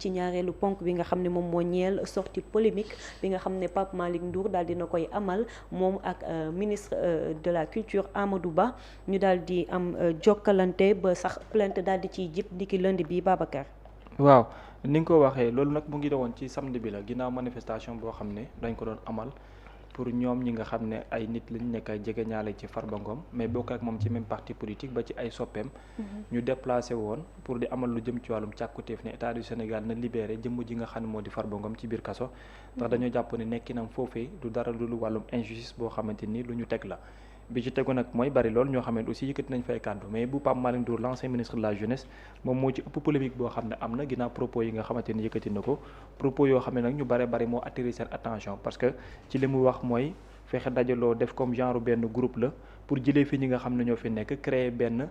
ci ñaareelu ponk bi nga xam ne moom moo ñeel sortie polémique bi nga xam ne Pape Malick Ndour daal dina koy amal moom ak ministre de la culture Amadou Ba ñu daal di am jokkalante ba sax plainte daal di ciy jib niki lundi bi Babacar. waaw ni nga ko waxee loolu nag mu ngi doon ci samedi bi la ginnaaw manifestation boo xam ne dañ ko doon amal pour ñoom ñi nga xam ne ay nit lañ nekk ay jege ñaale ci Farba Ngom mais bokk ak moom ci même parti politique ba ci ay soppeem ñu déplacé woon pour di amal lu jëm ci wàllum càkkutéef ne état du Sénégal na libéré jëmm ji nga xam ne moo di Farba Ngom ci biir kaso ndax dañoo jàpp ne nekkinam foofee du dara lu wàllum injustice boo xamante ni lu ñu teg la bi ci tegu nag mooy bari lool ñoo xam ne aussi yëkkati nañ fay kàddu mais bu Pape Malick Ndour l'ancien ministre de la jeunesse moom moo ci ëpp polémique boo xam ne am na ginnaaw propos yi nga xamante ni yëkkati na ko propos yoo xam ne nag ñu bari moo attiré seen attention parce que ci li mu wax mooy fexe dajaloo def comme genre benn groupe la pour jëlee fi ñi nga xam ne ñoo fi nekk créer benn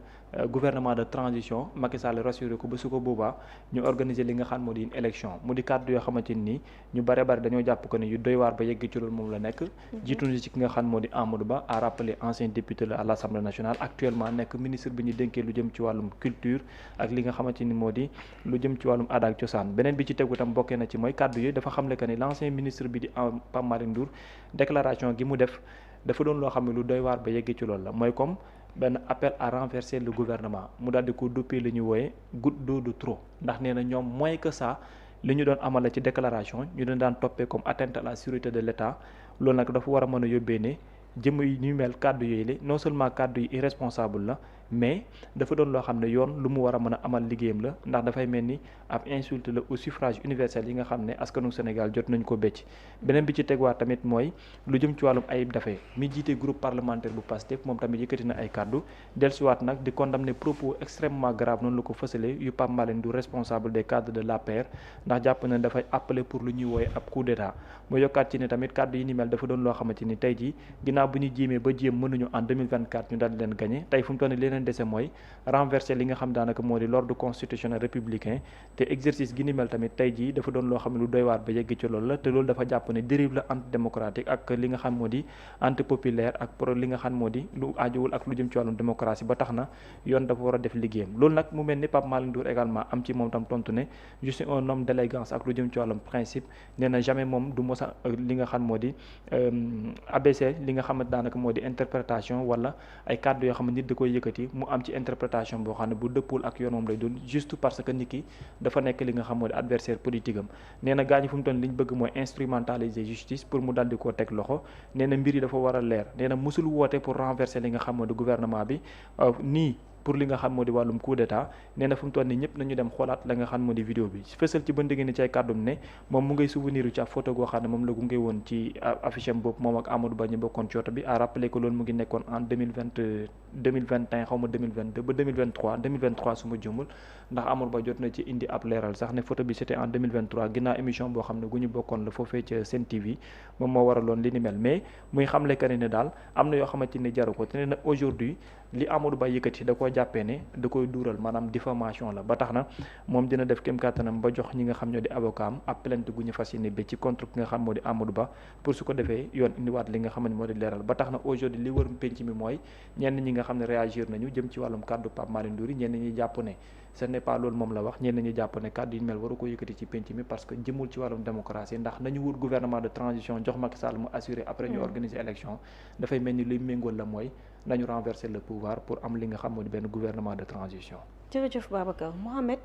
gouvernement de transition Macky Sall rassuré ko ba su ko boobaa ñu organiser li nga xam moo di une élection mu di kàddu yoo xamante ni ñu bari dañoo jàpp ko ne yu doy waar ba yegg ci loolu moom la nekk jiitu na ci ki nga xam moo di Amadou Ba a rappelé ancien député la à l'Assemblée nationale actuellement nekk ministre bi ñu dénkee lu jëm ci wàllum culture ak li nga xamante ni moo di lu jëm ci wàllum aada ak cosaan beneen bi ci tegu tam bokkee na ci mooy kàddu yi dafa xamle que ni l'ancien ministre bi di Pape Malick Ndour déclaration gi mu def dafa doon loo xam ne lu doy waar ba yegg ci loolu la mooy comme benn appel à renverser le gouvernement mu daal di ko duppee li ñu wooye goutte d'eau de trop ndax nee na ñoom moins que ça li ñu doon amala ci déclaration ñu doon daan toppee comme atteinte à la sûreté de l'État loolu nag dafa war a mën a yóbbee ne jëm yi ñu mel kàddu yooyu la non seulement kàddu yi irresponsable la mais dafa doon loo xam ne yoon lu mu war a mën a amal liggéeyam la ndax dafay mel ni ab insulte la au suffrage universel yi nga xam ne askanu Sénégal jot nañ ko becc beneen bi ci tegwaat tamit mooy lu jëm ci wàllum Ayib Daffé mi jiite groupe parlementaire bu Pastef moom tamit yëkkati na ay kàddu dellusiwaat nag di condamner propos extrêmement grave noonu la ko fësale yu Pape Malick Ndour responsable des cadres de l'APR ndax jàpp na dafay appeler pour lu ñuy wooye ab coup d'état mu yokkaat ci ne tamit kàddu yi ni mel dafa doon loo xamante ni tey jii ginnaaw bu ñu jéemee ba jéem mënuñu en 2024 ñu daal di leen gagné tey fu mu toll nii leen dese mooy renverser li nga xam daanaka moo di l'ordre constitutionnel républicain te exercice gi ni mel tamit tey jii dafa doon loo xam ne lu doy waar ba yegg ci loolu la te loolu dafa jàpp ne dérive la antidémocratique ak li nga xam moo di antipopulaire ak pro li nga xam moo di lu aajowul ak lu jëm ci wàllum démocratie ba tax na yoon dafa war a def liggéeyam loolu nag mu mel ni Pape Malick Ndour également am ci moom tam tontu ne je suis un homme d'élégance ak lu jëm ci wàllum principe nee na jamais moom du mosa li nga xam moo di ABC li nga xam ne daanaka moo di interprétation wala ay kàddu yoo xam ne nit da koy yëkkati mu am ci interprétation boo xam ne bu dëppul ak yoon moom lay doon juste parce que nit ki dafa nekk li nga xam moo di adversaire politique am nee na gaañu fu mu toll li ñu bëgg mooy instrumentaliser justice pour mu daldi koo teg loxo nee na mbir yi dafa war a leer nee na musul woote pour renverser li nga xam moo di gouvernement bi nii pour li nga xam moo di wàllum coup d'état nee na fu mu toll nii ñëpp nañu dem xoolaat la nga xam moo di vidéo bi fësal ci ba ndégg ni ci ay kàddum ne moom mu ngay souvenir ci ab photo goo xam ne moom la gunge woon ci affiche am boobu moom ak Amadou Ba ñu bokkoon ci oto bi à rappeler que loolu mu ngi nekkoon en 2021 xaw ma 2022 ba 2023 su ma jumul ndax Amadou Ba jot na ci indi ab leeral sax ne photo bi c'était en 2023 ginnaaw émission boo xam ne gu ñu bokkoon la foofee ca Sen TV moom moo waraloon li ni mel mais muy xamle que ne daal am na yoo xamante ni jaru ko te ne na aujourd'hui li Amadou Ba yëkkati da koo jàppee ne da koy duural maanaam diffamation la ba tax na moom dina def kéem kàttanam ba jox ñi nga xam ñoo di avocat am ab plainte gu ñu fas yéene ba ci contre ki nga xam moo di Amadou Ba pour su ko defee yoon indiwaat li nga xam ne moo di leeral ba tax na aujourd'hui li wër penc mi mooy ñenn ñi nga xam ne réagir nañu jëm ci wàllum kàddu Pape Malick Ndour yi ñenn ñi jàpp ne ce n'est pas loolu moom la wax ñenn ñi jàpp ne kàddu yi mel waru ko yëkkati ci penc mi parce que jëmul ci wàllum démocratie ndax nañu wut gouvernement de transition jox Macky Sall mu assurer après ñu organiser élection dafay mel ni luy méngool la mooy nañu renverser le pouvoir pour am li nga xam moo di benn gouvernement de transition. jërëjëf Babacar Mohamed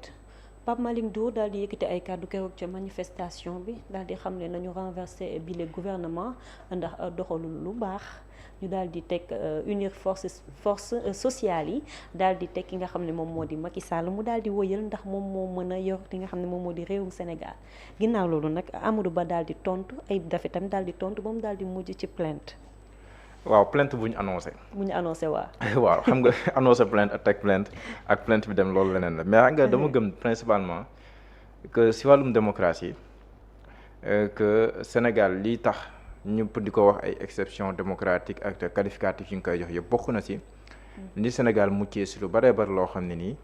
Pape Malick Ndour daal di yëkkati ay kàddu keroog ca manifestation bi daal di xam ne nañu renverser bile gouvernement ndax doxalul lu baax ñu daal di teg unir force sociale yi daal di teg ki nga xam ne moom moo di Macky Sall mu daal di wëyal ndax moom moo mën a yor li nga xam ne moom moo di réewum Sénégal ginnaaw loolu nag Amadou Ba daal di tontu Ayib Daffé tamit daal di tontu ba mu daal di mujj ci plainte. waaw plainte bu ñu annoncé. waaw xam nga annoncé plainte ak teg plainte ak plainte bi dem loolu leneen la mais xam nga dama gëm principalement que si wàllum démocratie que Sénégal lii tax ñëpp di ko wax ay exception démocratique ak qualificatif yi nga koy jox yëpp bokk na si ni Sénégal muccee si lu baree bari loo xam ne nii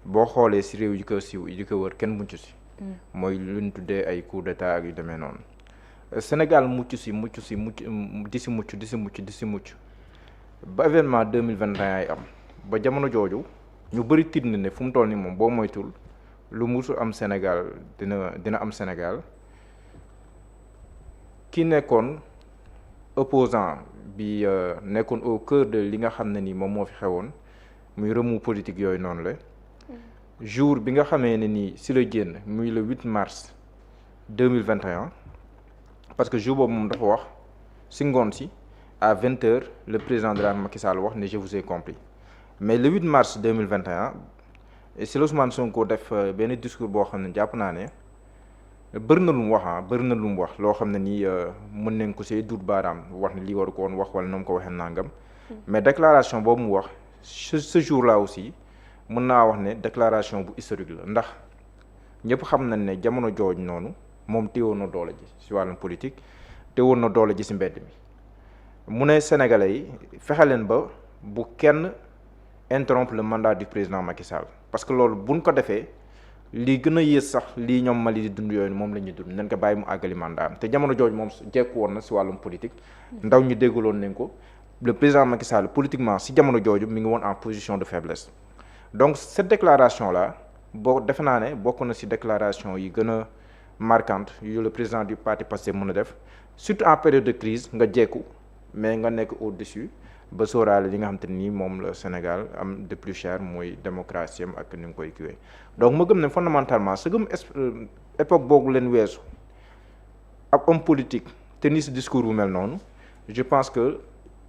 boo xoolee si réew yi ko siiw yi ko wër kenn mucc si mooy lu ñu tuddee ay coup d'état ak yu demee noonu Sénégal mucc di si mucc ba événement 2021 ay am ba jamono jooju ñu bëri tiit na ne fu mu toll nii moom boo moytul lu musul am Sénégal dina am Sénégal ki nekkoon opposant bi nekkoon au cœur de li nga xam ne ni moom moo fi xewoon muy remous politique yooyu noonu la jour bi nga xamee ne nii si la génn muy le 8 mars 2021 parce que jour boobu moom dafa wax si ngoon si à 20h le président de la Macky Sall wax ne je vous ai compris mais le 8 mars 2021 si la Ousmane Sonko def benn discours boo xam ne jàpp naa ne bëri na lu mu wax loo xam ne nii mën nañ ko see duut baaraam wax ne lii waru ko woon wax wala na mu ko waxee nangam mais déclaration boobu mu wax ce jour là aussi mën naa wax ne déclaration bu historique la ndax ñëpp xam nañ ne jamono jooj noonu moom téewoon na doole ji si wàllum politique téewoon na doole ji si mbedd mi mu ne Sénégalais yi fexe leen ba bu kenn interrompre le mandat du président Macky Sall parce que loolu buñ ko defee lii gën a yées sax lii ñoom Mali di dund yooyu moom la ñuy dund nañ ko bàyyi mu àggali mandat am te jamono jooj moom jekku woon na si wàllum politique ndaw ñu déggaloon nañ ko le président Macky Sall politiquement si jamono jooju mi ngi woon en position de faiblesse donc cette déclaration là boo defe naa ne bokk na si déclaration yi gën a marquante yu le président du parti Pastef mën a def surtout en période de crise nga jekku mais nga nekk au-dessus ba sóoraale li nga xam te ni moom la Sénégal am de plus cher mooy démocratie am ak ni nga koy kiiwee donc ma gëm ne fondamentalement sa gëm époque boobu leen weesu ab homme politique te ni si discours bu mel noonu je pense que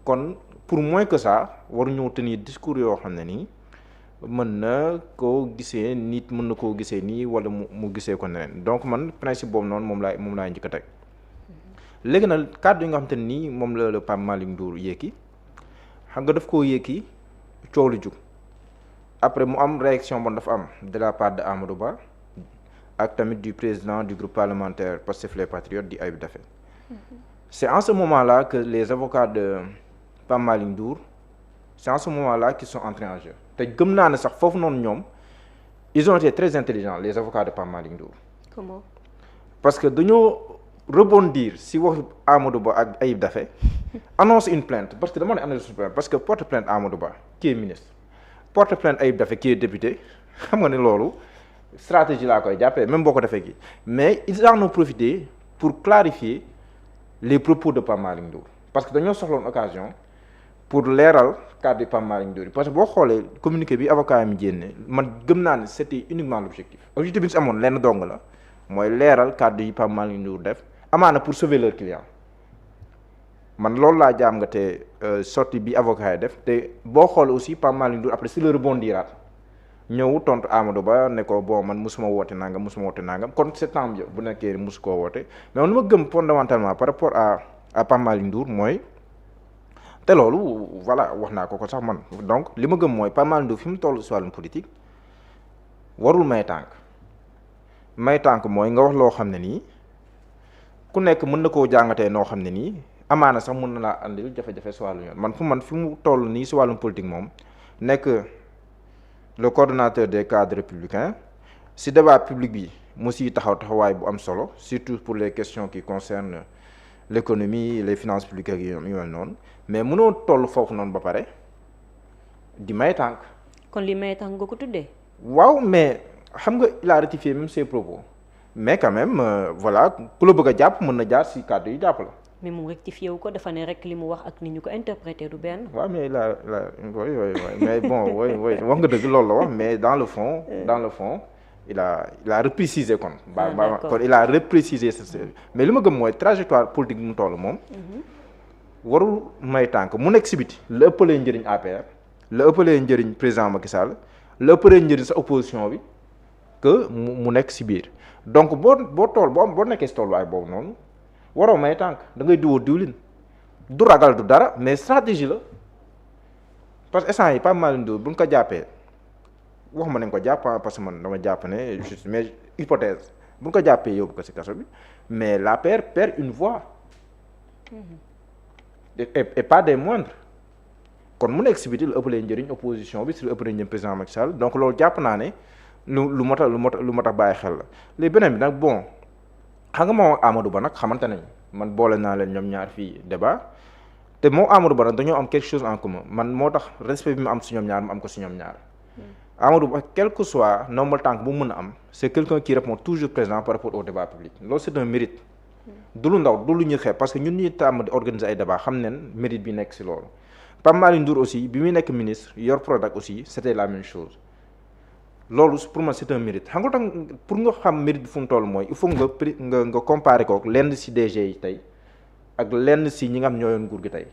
kon pour moins que ça waruñoo tenir discours yoo xam ne nii mën na koo gisee nit mën na koo gisee nii wala mu gisee ko neneen donc man principe boobu noonu moom laay njëkk a teg léegi nag kàddu yi nga xam te ne nii moom la Pape Malick Ndour yéeki xam nga daf koo yéeki coow lu jug après mu am réaction bon dafa am de la part de Amadou Ba ak tamit du président du groupe parlementaire Pastef les Patriotes di Ayib Daffé c'est en ce moment-là que les avocats de Pape Malick Ndour c'est en ce moment-là qu'ils sont entrés en jeu te gëm naa ne sax foofu noonu ñoom ils ont été très intelligents les avocats de Pape Malick Ndour. Comment? Parce que dañoo rebondir si waxu Amadou Ba ak Ayib Daffé annonce une plainte parce que dama ne annonce une plainte parce que porte plainte Amadou Ba qui est ministre porte plainte Ayib Daffé qui est député xam nga ne loolu stratégie laa koy jàppee même boo ko defee gi mais ils en ont profité pour clarifier les propos de Pape Malick Ndour parce que dañoo soxloon occasion pour leeral cadre de Pape Malick Ndour parce que boo xoolee communiqué bi avocat mi génne man gëm naa ne c'était uniquement l'objectif bi ñu si amoon lenn dong la mooy leeral cadre yi Pape Malick Ndour def amaana pour sauver leur client man loolu laa jaam nga te sortie bi avocat yi def te boo xoolee aussi Pape Malick Ndour après si le rebondiraat ñëw tontu Amadou Ba ne ko bon man musuma woote nangam kon c'est tant mieux bu nekkee musu koo woote mais man lu ma gëm fondamentalement par rapport à Pape Malick Ndour mooy te loolu voilà wax naa ko sax man donc li ma gëm mooy Pape Malick Ndour fi mu toll si wàllum politique warul may tànk mooy nga wax loo xam ne nii ku nekk mën na koo jàngatee noo xam ne nii amaana sax mën na laa andil jafe-jafe si wàllu yoon man fi mu toll nii si wàllum politique moom nekk le coordonnateur des cadres républicains si débat public bi mu siy taxawaay bu am solo surtout pour les questions qui concernent l'économie les finances publiques ak yu mel noonu mais mënoo toll foofu noonu ba pare di may tànk. kon li may tànk nga ko tuddee. waaw mais xam nga il a rectifié même ses propos mais quand même voilà ku la bëgg a jàpp mën na jaar si kàddu yi jàpp la. mais moom rectifié wu ko dafa ne rek li mu wax ak ni ñu ko interprété du benn. waaw mais oui mais bon oui wax nga dëgg loolu la wax mais dans le fond il a reprécisé kon. kon il a reprécisé mais li ma gëm mooy trajectoire politique bi mu toll moom. warul may tànk mu nekk si biti la ëppalee njëriñ APR la ëppalee njëriñ président Macky Sall la ëppalee njëriñ sa opposition bi que mu nekk si biir donc boo nekkee si tolluwaay boobu noonu. waroo may tànk da ngay diwoo diwlin du ragal du dara mais stratégie la parce que instant yi Pape Malick Ndour buñ ko jàppee wax ma nañ ko jàpp parce que man dama jàpp ne juste mais hypothèse buñ ko jàppee yóbbu ko ci kaso bi mais l'APR perd une voix et pas des moindres kon mu nekk si biti lu ëppalee njëriñ opposition bi si lu ëppalee njëriñ président Macky Sall donc loolu jàpp naa ne lu mot a bàyyi xel la léegi beneen bi nag bon xam nga moom Amadou Ba nag xamante nañ man boole naa leen ñoom ñaar fii débat te moom Amadou Ba nag dañoo am quelque chose en commun man moo tax respect bi mu am si ñoom ñaar mu am ko si ñoom ñaar Amadou Ba quel que soit nombre de temps bu mën a am c'est quelqu'un qui répond toujours présent par rapport au débat public loolu c'est un mérite du lu ndaw du lu ñu xeeb parce que ñun ñuy tàmm di organiser ay débat xam neen mérite bi nekk ci loolu Pape Malick Ndour aussi bi muy nekk ministre yor Prodac aussi c'était la même chose loolu pour moi c'est un mérite xam nga tax pour nga xam mérite bi fu mu toll mooy il faut nga comparer ko lenn ci DG yi tey ak lenn ci ñi nga xam ñoo yoon nguur gi tey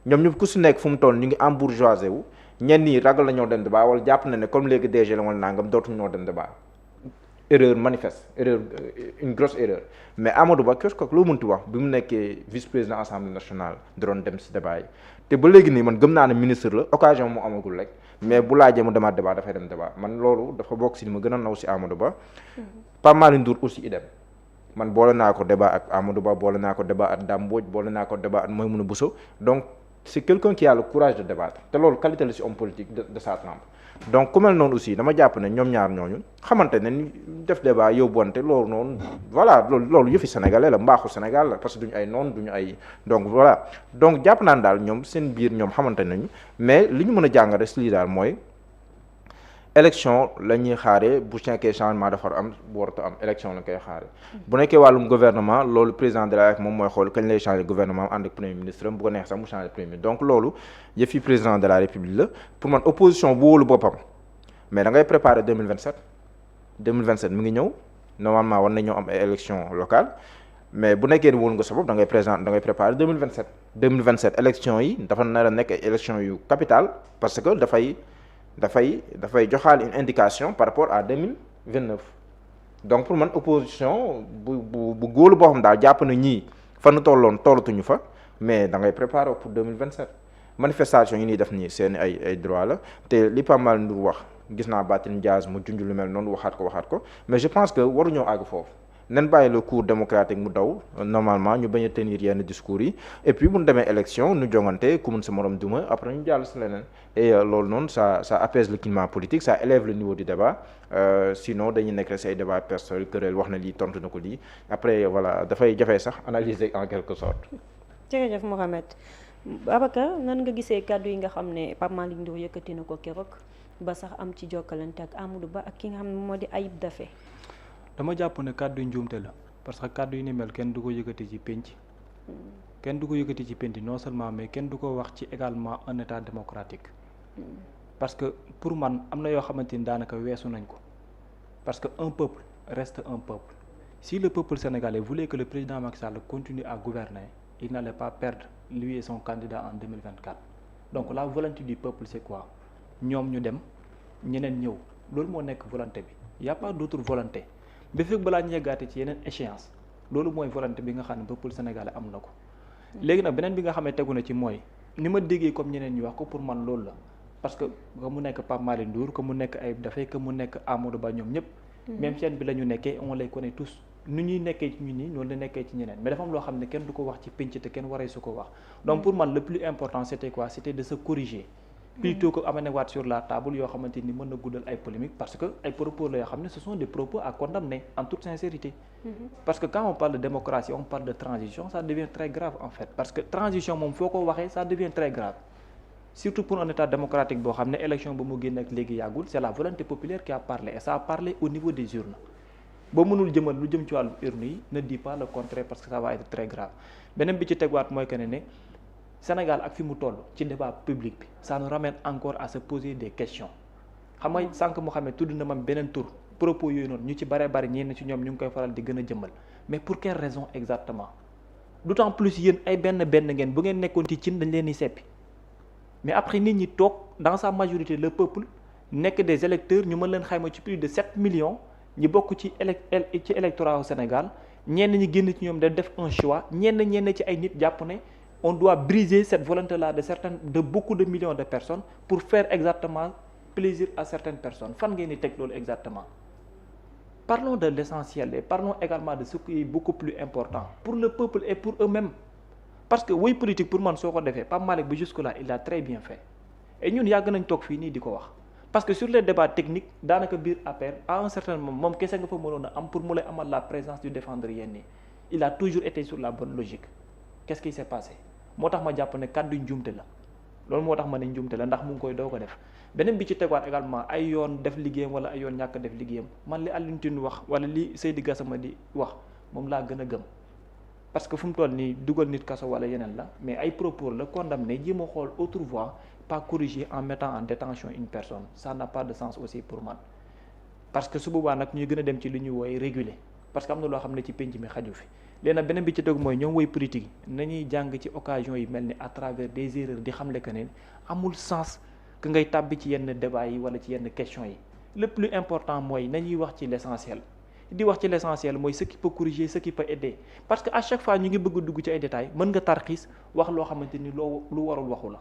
ñoom ñëpp ku ci nekk fu mu toll ñu ngi embourgeoisé wu ñenn ñi ragal la ñoo dem débat wala jàpp na ne comme léegi DG la wala nangam dootuñu ñoo dem débat erreur manifeste erreur une grosse erreur mais Amadou Ba kos ko loo mënti wax bi mu nekkee vice-président assemblée nationale da doon dem ci débat yi te ba léegi nii man gëm naa ne ministre la occasion mu amagul rek mais bu laajee mu demaat débat dafay dem débat man loolu dafa bokk ci li ma gën a naw ci Amadou Ba Pape Malick Ndour aussi idem man boole naa ko débat ak Amadou Ba boole naa ko débat ak Dame Mbodj boole naa ko débat ak Maïmouna Bousso donc c'est quelqu'un qui a le courage de débattre te loolu qualité la ci homme politique de sa trempe donc ku mel noonu aussi dama jàpp ne ñoom ñaar ñooñu xamante ne ni def débat yóbbuwante loolu noonu voilà loolu yëfi sénégalais la mbaaxu Sénégal la parce que duñu ay noonu duñu ay donc voilà donc jàpp naan daal ñoom seen biir ñoom xamante nañu mais li ñu mën a jàng rek ci lii daal mooy élection la ñuy xaaree bu nekkee changement dafa am bu waratu am élection la koy xaaree bu nekkee wàllum gouvernement loolu président de la République moom mooy xool kañ lay changer gouvernement ànd ak premier ministre am bu ko neex sax mu changer premier ministre donc loolu yëfi président de la République la pour man opposition bu wóolu boppam mais da ngay préparer 2027 mi ngi ñëw normalement war na ñëw am ay élection locale mais bu nekkee ni wóolu nga sa bopp da ngay préparer 2027 élection yi dafa nar a nekk ay élection yu capital parce que dafay joxaal une indication par rapport à 2029 donc pour man opposition bu góolu boo xam daal jàpp na ñii fa nu tollatuñu fa mais da ngay préparer pour 2027 manifestation yi ñuy def nii seen ay droit la te li Pape Malick Ndour wax gis naa Barthélémy Dias mu junj lu mel noonu waxaat ko mais je pense que waruñoo àgg foofu nen bàyyi le cours démocratique mu daw normalement ñu bañ a tenir yenn discours yi et puis bu ñu demee élection ñu jongante ku mun sa morom duma après ñu jàll si leneen et loolu noonu ça apaise le climat politique ça élève le niveau du débat sinon dañuy nekk rek say débat personnel querelle wax na lii tontu na ko lii après voilà dafay jafe sax analyser en quelque sorte. jërëjëf Mohamed Babacar nan nga gisee kàddu yi nga xam ne Pape Malick Ndour yëkkati na ko keroog ba sax am ci jokkalante ak Amadou Ba ak ki nga xam ne moo di Ayib Daffé. dama jàpp ne kàddu njuumte la parce que kàddu yi ni mel kenn du ko yëkkati ci pénc non seulement mais kenn du ko wax ci également un état démocratique parce que pour man am na yoo xamante ni daanaka weesu nañ ko parce que un peuple reste un peuple si le peuple sénégalais voulait que le président Macky Sall continue à gouverner il n'allait pas perdre lui et son candidat en 2024 donc la volonté du peuple c'est quoi ñoom ñu dem ñeneen ñëw loolu moo nekk volonté bi y a pas d'autre volonté ba fekk balaa ñu yeggaate ci yeneen échéance loolu mooy volonté bi nga xam ne peuple sénégalais am na ko léegi nag beneen bi nga xam ne tegu na ci mooy ni ma déggee comme ñeneen ñi wax ko pour man loolu la parce que mu nekk Pape Malick Ndour que mu nekk Ayib Daffé que mu nekk Amadou Ba ñoom ñëpp même chaîne bi la ñu nekkee on les connaît tous nu ñuy nekkee ci ñun nii noonu la nekkee ci ñeneen mais dafa am loo xam ne kenn du ko wax ci pénc te kenn waree su ko wax donc pour man le plus important c'était quoi c'était de se corriger plutôt que amener waat sur la table yoo xamante ni mën na guddal ay polémique parce que ay propos la yoo xam ne ce sont des propos à condamner en toute sincérité parce que quand on parle de démocratie on parle de transition ça devient très grave en fait parce que transition moom foo ko waxee ça devient très grave surtout pour un état démocratique boo xam ne élection ba mu génn ak léegi yàggul c'est la volonté populaire qui a parlé et ça a parlé au niveau des urnes boo mënul jëmal lu jëm ci wàllu urne yi ne dis pas le contraire parce que ça va être très grave beneen bi ci tegwaat mooy que ne Sénégal ak fi mu toll ci débat public bi ça nous ramène encore à se poser des questions xam nga sànq moo xam ne tudd na ma beneen tur propos yooyu noonu ñu ci bare bari ñenn ci ñoom ñu ngi koy faral di gën a jëmmal mais pour quelle raison exactement d'autant plus yéen ay benn ngeen bu ngeen nekkoon ci cin dañ leen di seppi mais après nit ñi toog dans sa majorité le peuple nekk des électeurs ñu mën leen xayma ci plus de 7 millions ñi bokk ci électorat au Sénégal ñenn ñi génn ci ñoom da def un choix ñenn ci ay nit jàpp ne on doit briser cette volonté-là de beaucoup de millions de personnes pour faire exactement plaisir à certaines personnes fan ngeen di teg loolu exactement parlons de l'essentiel et parlons également de ce qui est beaucoup plus important pour le peuple et pour eux-mêmes parce que woy politique pour man soo ko defee Pape Malick bi jusque-là il a très bien fait et ñun yàgg nañ toog fii nii di ko wax parce que sur les débats techniques daanaka biir APR à un certain moment moom kese nga fa mënoon a am pour mu lay amal la présence du défendre yenn yi il a toujours été sur la bonne logique qu'est-ce qui s'est passé moo tax ma jàpp ne kàddu njuumte la loolu moo tax ma ne njuumte la ndax mu ngi koy doo ko def. beneen bi ci tegaat également ay yoon def liggéeyam wala ay yoon ñàkk def liggéeyam man li Alioune Tine wax wala li Seydi Gassama di wax moom laa gën a gëm parce que fu mu toll nii dugal nit kaso wala yeneen la mais ay propos la condamné jéem a xool autre voie pas corriger en mettant en détention une personne ça n'a pas de sens aussi pour man parce que su boobaa nag ñuy gën a dem ci li ñuy wooye réguler parce que am na loo xam ne ci penc mi xaju fi léegi nag beneen bi ci tegu mooy ñoom woy politique yi nañuy jàng ci occasion yi mel ni à travers des erreurs di xamle que ne amul sens que ngay tàbbi ci yenn débat yi wala ci yenn questions yi le plus important mooy nañuy wax ci l'essentiel di wax ci l'essentiel mooy ce qui peut corriger ce qui peut aider parce que à chaque fois ñu ngi bëgg a dugg ci ay détails mën nga tarxiis wax loo xamante ni loo lu warul waxu la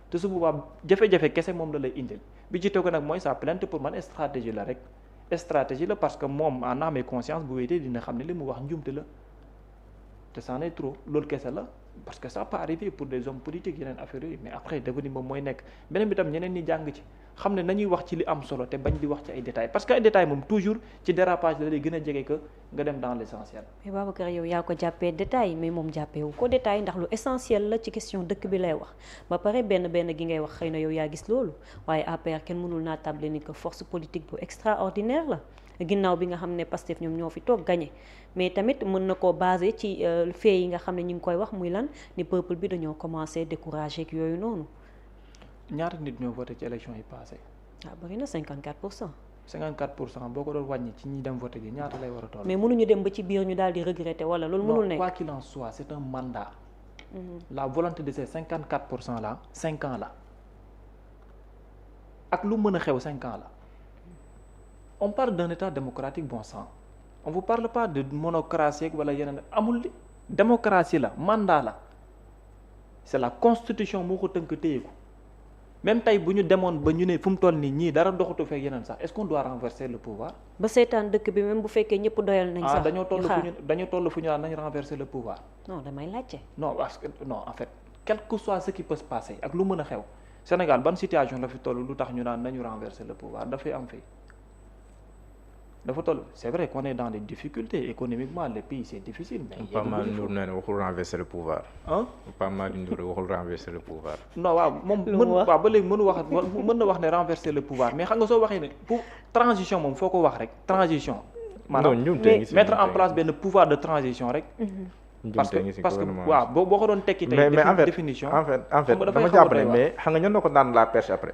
te su boobaa jafe-jafe kese moom la lay indil bi ci tegu nag mooy sa plainte pour man stratégie la rek stratégie la parce que moom en âme et conscience bu wéetee dina xam ne li mu wax njuumte la te c'en est trop loolu kese la parce que ça peut arriver pour des hommes politiques yeneen affaires yooyu mais après devenir moom mooy nekk beneen bi tam ñeneen ñi jàng ci xam ne nañuy wax ci li am solo te bañ di wax ci ay détails parce que ay détails moom toujours ci dérapage la lay gën a jege que nga dem dans l'essentiel. mais Babacar yow yaa ko jàppee détail mais moom jàppeewu ko détail ndax lu essentiel la ci question dëkk bi lay wax ba pare benn gi ngay wax xëy na yow yaa gis loolu waaye APR kenn mënul naa table ni que force politique bu extraordinaire la ginnaaw bi nga xam ne Pastef ñoom ñoo fi toog gagné mais tamit mën na koo basé ci fait yi nga xam ne ñu ngi koy wax muy lan ni peuple bi dañoo commencé découragé ak yooyu noonu. ñaata nit ñoo voté ci élection yi passé ah bëri na 54%. 54% boo ko doon wàññi ci ñi dem voté ji ñaata lay war a toll. mais mënuñu dem ba ci biir ñu daal di regretter wala loolu mënul nekk. quoi qu'il en soit c'est un mandat. La volonté de ces 54% là 5 ans la ak lu mën a xew 5 ans la on parle d'un état démocratique bon sang on vous parle pas de monocratie wala yeneen amul li démocratie la mandat la c'est la constitution moo ko tënk téye ko même tey bu ñu demoon ba ñu ne fu mu toll nii ñii dara doxatu fekk yeneen sax est-ce qu'on doit renverser le pouvoir. ba seetaan dëkk bi même bu fekkee ñëpp doyal nañ sax dañoo toll fu ñu naan nañ renverser le pouvoir. non damay laajte. non parce que non en fait quel que soit ce qui peut se passer ak lu mën a xew Sénégal ban situation la fi toll lu tax ñu naan nañu renverser le pouvoir dafay am fii dafa toll c'est vrai qu'on est dans des difficultés économiquement le pays c'est difficile. mais Pape Malick Ndour nee na waxul renverser le pouvoir. Pape Malick Ndour waxul renverser le pouvoir. non waaw moom waaw ba léegi mën na wax ne renverser le pouvoir mais xam nga soo waxee ne pour transition moom foo ko wax rek transition. maanaam mettre en place benn pouvoir de transition rek. parce que waaw boo ko doon tekki tey. définition en fait dama jàpp ne mais xam nga ñan na ko daan la perche après.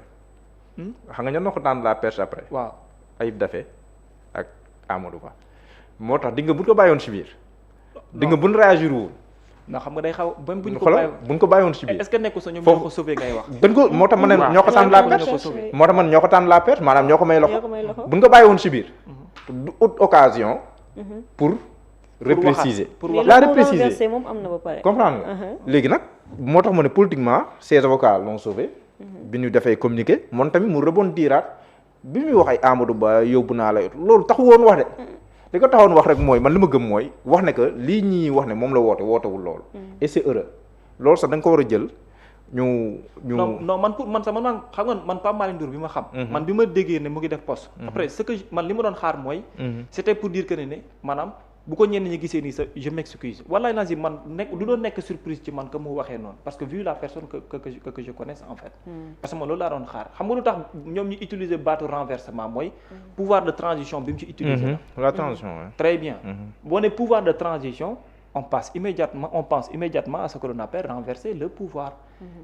xam nga ñan na ko daan la perche après. waaw Ayib Daffé ak Amadou Ba moo tax di nga buñ ko bàyyoon ci biir. di nga buñ réagir wu. ndax xam nga day xaw même buñ ko bàyyoon ci biir. est-ce que nekku sa ñoom ñoo ko sauvé ngay wax. dañ ko moo tax man ne ñoo ko tànn la perche moo tax man ñoo ko tànn la perche maanaam ñoo ko may loxo. buñ ko bàyyiwoon ci biir. du haute occasion. pour repréciser. la repréciser moom am na ba pare. comprendre nga léegi nag moo tax ma ne politiquement ces avocats l'ont sauvé. bi ñu defee communiqué moom tamit mu rebondiraat bi muy wax ay Amadou Ba yóbbu naa la loolu taxu woon wax de li ko taxoon wax rek mooy man li ma gëm mooy wax ne que lii ñii wax ne moom la wootewul loolu et c'est heureux loolu sax da nga ko war a jël ñu non man xam nga man Pape Malick Ndour bi ma xam man bi ma déggee ne mu ngi def poste après ce que man li ma doon xaar mooy c'était pour dire que ne maanaam bu ko ñenn ñi gisee nii sa je m'excuse wallaay naa si man du doon nekk surprise ci man que mu waxee noonu parce que vu la personne que je connaisse en fait parce que man loolu laa doon xaar xam nga lu tax ñoom ñu utiliser baatu renversement mooy pouvoir de transition bi mu ci utiliser la transition très bien boo ne pouvoir de transition on pense immédiatement à ce que l'on appelle renverser le pouvoir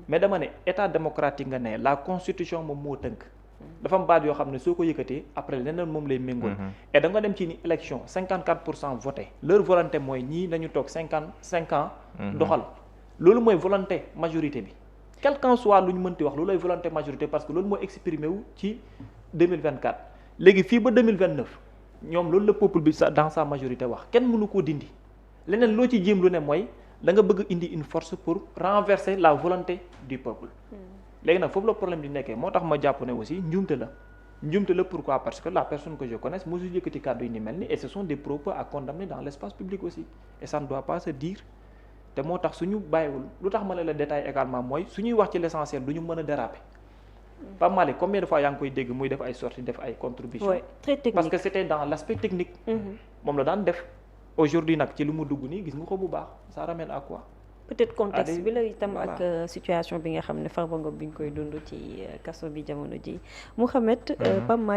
mais dama ne état démocratique nga ne la constitution moom moo tënk dafa am baat yoo xam ne soo ko yëkkatee après leneen moom lay méngool et da nga dem ci ni élection 54% voté leur volonté mooy ñii nañu toog 55 ans doxal loolu mooy volonté majorité bi quel qu'en soit lu ñu mënti wax loolu lay volonté majorité parce que loolu mooy exprimé wu ci 2024 léegi fii ba 2029 ñoom loolu la peuple bi dans sa majorité wax kenn mënu koo dindi leneen loo ci jéem lu ne mooy da nga bëgg indi une force pour renverser la volonté du peuple léegi nag foofu la problème di nekkee moo tax ma jàpp ne aussi njuumte la pourquoi parce que la personne que je connaisse mosul yëkkati kàddu yi ni mel ni et ce sont des propos à condamner dans l'espace public aussi et ça ne doit pas se dire te moo tax suñu bàyyiwul lu tax ma ne la détail également mooy suñuy wax ci l'essentiel du ñu mën a déraper Pape Malick combien de fois yaa ngi koy dégg muy def ay sorties def ay contributions très technique parce que c'était dans l'aspect technique moom la daan def aujourd'hui nag ci lu mu dugg nii gis nga ko bu baax ça ramène à quoi peut-être contexte bi la itam ak situation bi nga xam ne Farba Ngom bi ñu koy dund ci kaso bi jamono ji Mouhamed Pape